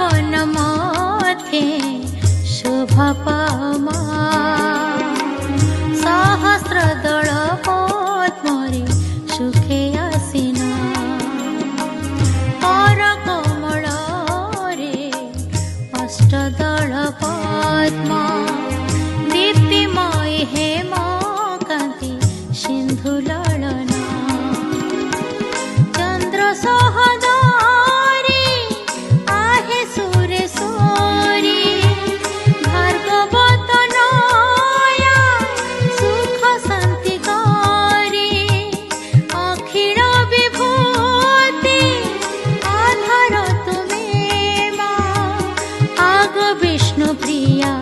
One मध्ये शोभा पामा सहस्रदल पद्मरे सुखे आसीना कर कमल रे अष्टदल पद्म दीप्तिमय हेम कांति सिंधु ललना चंद्र सहदारी आहे सुरेश्वरी भार्गवत नया सुख शांतिकारी अखिल विभूति आधार तुमे मां आग विष्णु प्रिया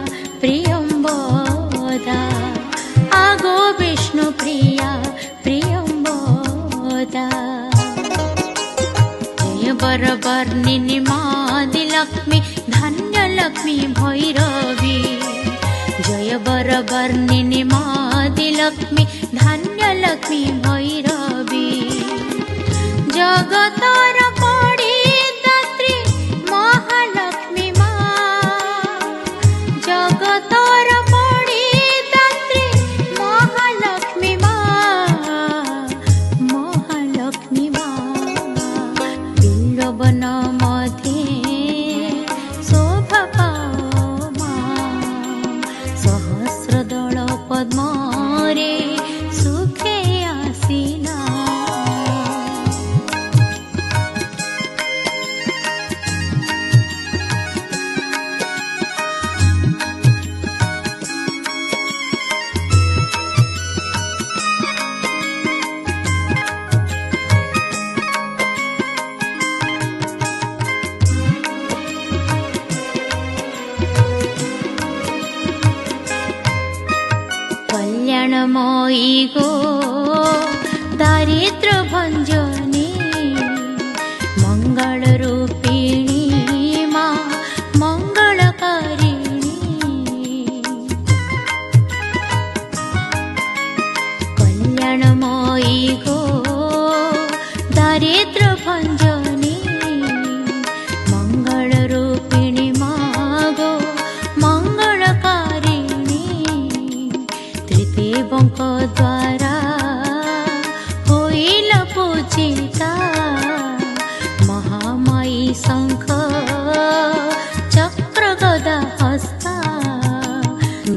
प्रियंबदा आगो विष्णु प्रिया प्रियंबदा जय बर वर्णिनी मादि लक्ष्मी धन्य लक्ष्मी भैरवी जय बर वर्णिनी मादि लक्ष्मी धन्य लक्ष्मी भैरवी जगतर पीड़ित्री महालक्ष्मी मां जगतर पीड़ित्री महालक्ष्मी मां महालक्ष्मी मां बिल्ववन मध्ये शोभा पामा सहस्रदल पद्मरे सुखे आसीना कल्याणमयी गो दारिद्र भंजनी मंगल रूपिणी मां मंगलकारिणी कल्याणमयी गो दारिद्र भंजनी मंगल रूपिणी मां गो मंगलकारिणी त्रिदेवंक द्वारा होइल पूजिता महामायी शंख चक्र गदा हस्ता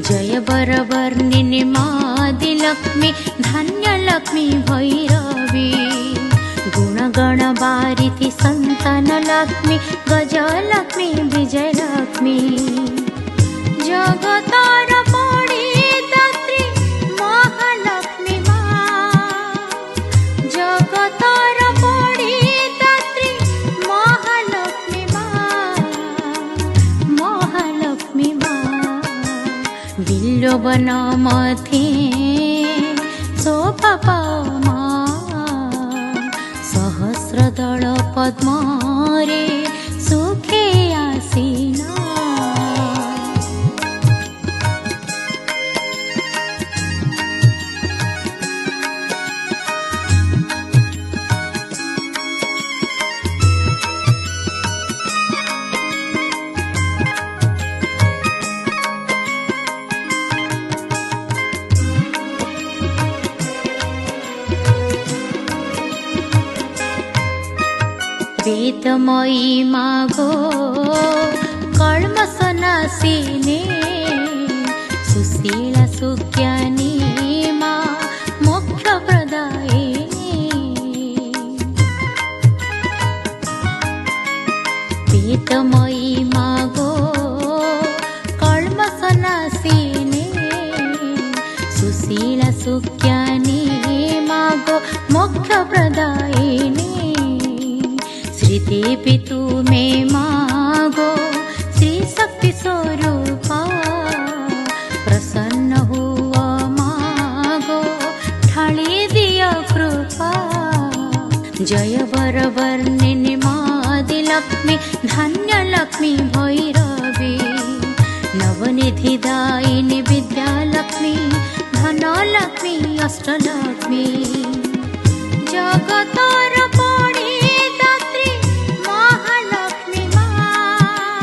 जय बर वर्णिनी मादि लक्ष्मी धन्य लक्ष्मी भैरवी गुणगण वारिधि संतान लक्ष्मी गजलक्ष्मी विजय लक्ष्मी जगतर पीड़ित्री महालक्ष्मी मां जगतर पीड़ित्री महालक्ष्मी मां महालक्ष्मी मां बिल्ववन मध्ये शोभा पामा सहस्रदल पद्मरे सुखे आसीना वेदमयी मागो कल्मषनाशिनी सुशीला सुज्ञानी मां मोक्षप्रदायिनी वेदमयी मागो कल्मषनाशिनी सुशीला सुज्ञानी मागो मोक्षप्रदायिनी श्रीदेवी तुमे मागो श्री शक्ति स्वरूपा प्रसन्न हुआ मागो ढाली दिया कृपा जय वर वर्णिनी मादि लक्ष्मी धन्य लक्ष्मी भैरवी नवनिधि दायिनी विद्यालक्ष्मी धनलक्ष्मी अष्टलक्ष्मी जगतर पीड़ित्री महालक्ष्मी मां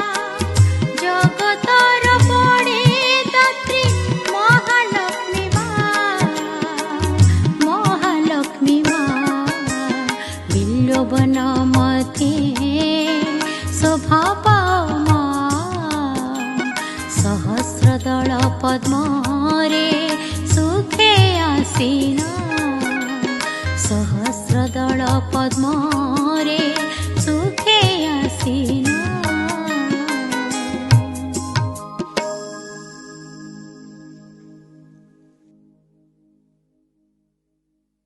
पद्मरे सुखे आसीना सहस्रदल पद्मरे सुखे आसीना।